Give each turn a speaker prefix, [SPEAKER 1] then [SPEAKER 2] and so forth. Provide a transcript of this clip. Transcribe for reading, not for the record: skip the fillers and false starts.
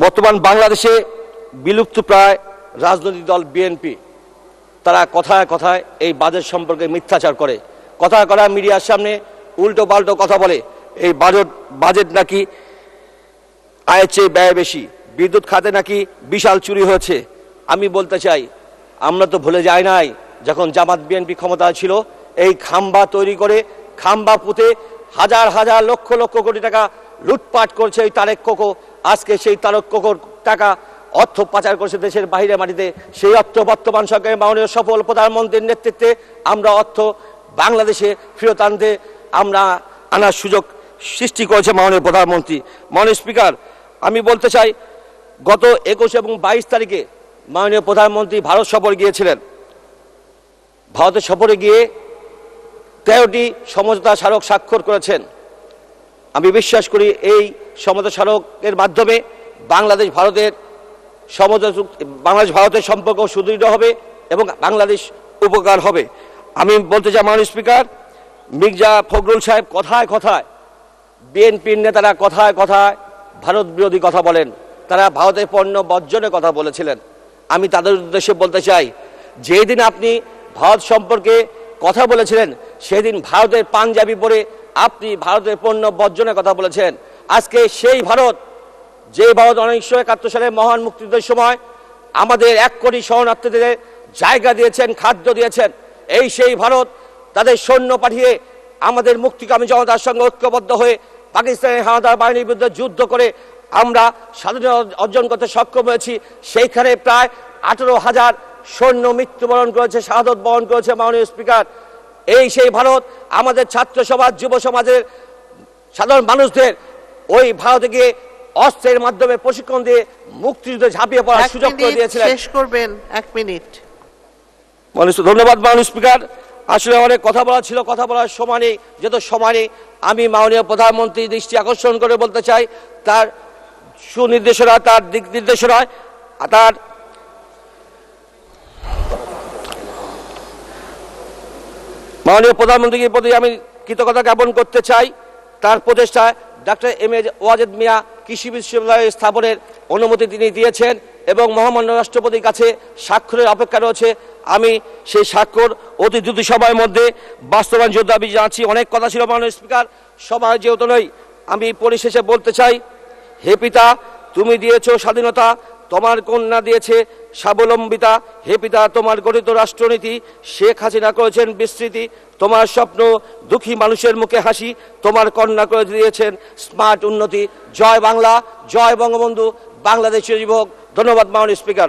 [SPEAKER 1] বর্তমান বাংলাদেশে বিলুপ্ত প্রায় রাজনৈতিক দল বিএনপি তারা কথায় কথায় এই বাজেট সম্পর্কে মিথ্যাচার করে, কথায় কথায় মিডিয়ার সামনে উল্টো পাল্টো কথা বলে। এই বাজেট নাকি আয়ের চেয়ে ব্যয় বেশি, বিদ্যুৎ খাতে নাকি বিশাল চুরি হয়েছে। আমি বলতে চাই, আমরা তো ভুলে যাই নাই যখন জামাত বিএনপি ক্ষমতায় ছিল, এই খাম্বা তৈরি করে খাম্বা পুঁতে হাজার হাজার লক্ষ লক্ষ কোটি টাকা লুটপাট করছে এই তারেক কোকো। আজকে সেই তারেক কোকোর টাকা অর্থ পাচার করছে দেশের বাইরে মাটিতে। সেই অর্থ বর্তমান সরকারের মাননীয় সফল প্রধানমন্ত্রীর নেতৃত্বে আমরা অর্থ বাংলাদেশে ফেরত আনতে আমরা আনার সুযোগ সৃষ্টি করেছে মাননীয় প্রধানমন্ত্রী। মাননীয় স্পিকার, আমি বলতে চাই, গত 21 এবং 22 তারিখে মাননীয় প্রধানমন্ত্রী ভারত সফর গিয়েছিলেন। ভারতের সফরে গিয়ে 13টি সমঝোতা স্মারক স্বাক্ষর করেছেন। আমি বিশ্বাস করি এই সমঝোতা স্মারকের মাধ্যমে বাংলাদেশ ভারতের সম্পর্ক সুদৃঢ় হবে এবং বাংলাদেশ উপকার হবে। আমি বলতে চাই মাননীয় স্পিকার, মির্জা ফখরুল সাহেব কথায় কথায়, বিএনপির নেতারা কথায় কথায় ভারত বিরোধী কথা বলেন, তারা ভারতের পণ্য বর্জনের কথা বলেছিলেন। আমি তাদের উদ্দেশ্যে বলতে চাই, যেদিন আপনি ভারত সম্পর্কে কথা বলেছিলেন সেদিন ভারতের পাঞ্জাবি পরে আপনি ভারতের পণ্য বর্জনের কথা বলেছেন। আজকে সেই ভারত, যে ভারত 1971 সালে মহান মুক্তিযুদ্ধের সময় আমাদের 1 কোটি শরণার্থীদের জায়গা দিয়েছেন, খাদ্য দিয়েছেন, এই সেই ভারত তাদের সৈন্য পাঠিয়ে আমাদের মুক্তিকামী জনতার সঙ্গে ঐক্যবদ্ধ হয়ে পাকিস্তানের হানাদার বাহিনীর বিরুদ্ধে যুদ্ধ করে আমরা স্বাধীনতা অর্জন করতে সক্ষম হয়েছি। সেইখানে প্রায় 18,000 সৈন্য মৃত্যুবরণ করেছে, শাহাদত বরণ করেছে। মাননীয় স্পিকার, এই সেই ভারত আমাদের ছাত্র সমাজ, যুব সমাজের সাধারণ মানুষদের ওই ভারতে গিয়ে অস্ত্রের মাধ্যমে প্রশিক্ষণ দিয়ে মুক্তিযুদ্ধে ঝাঁপিয়ে পড়ার সুযোগ করে দিয়েছিলেন।
[SPEAKER 2] শেষ করবেন, 1 মিনিট।
[SPEAKER 1] ধন্যবাদ মাননীয় স্পিকার। আসলে অনেক কথা বলা ছিল, কথা বলার সময় নেই, যেহেতু সময় নেই। আমি মাননীয় প্রধানমন্ত্রীর দৃষ্টি আকর্ষণ করে বলতে চাই, তার সুনির্দেশনা, তার দিক নির্দেশনায়, তার মাননীয় প্রধানমন্ত্রীর প্রতি আমি কৃতজ্ঞতা জ্ঞাপন করতে চাই। তার প্রচেষ্টায় ডক্টর এম.এ. ওয়াজেদ মিয়া কৃষি বিশ্ববিদ্যালয় স্থাপনের অনুমতি তিনি দিয়েছেন এবং মহামান্য রাষ্ট্রপতির কাছে স্বাক্ষরের অপেক্ষা রয়েছে। আমি সেই স্বাক্ষর অতি দ্রুত সময়ের মধ্যে বাস্তবায়ন দাবি জানাচ্ছি। অনেক কথা ছিল মাননীয় স্পিকার, সময় যেহেতু নয়, আমি পরিশেষে বলতে চাই, হে পিতা, তুমি দিয়েছ স্বাধীনতা, তোমার কন্যা দিয়েছে স্বাবলম্বিতা। হে পিতা, তোমার গঠিত রাষ্ট্রনীতি শেখ হাসিনা করেছেন বিস্তৃতি। তোমার স্বপ্ন দুঃখী মানুষের মুখে হাসি, তোমার কন্যা করে দিয়েছেন স্মার্ট উন্নতি। জয় বাংলা, জয় বঙ্গবন্ধু, বাংলাদেশের যুবক। ধন্যবাদ মাননীয় স্পিকার।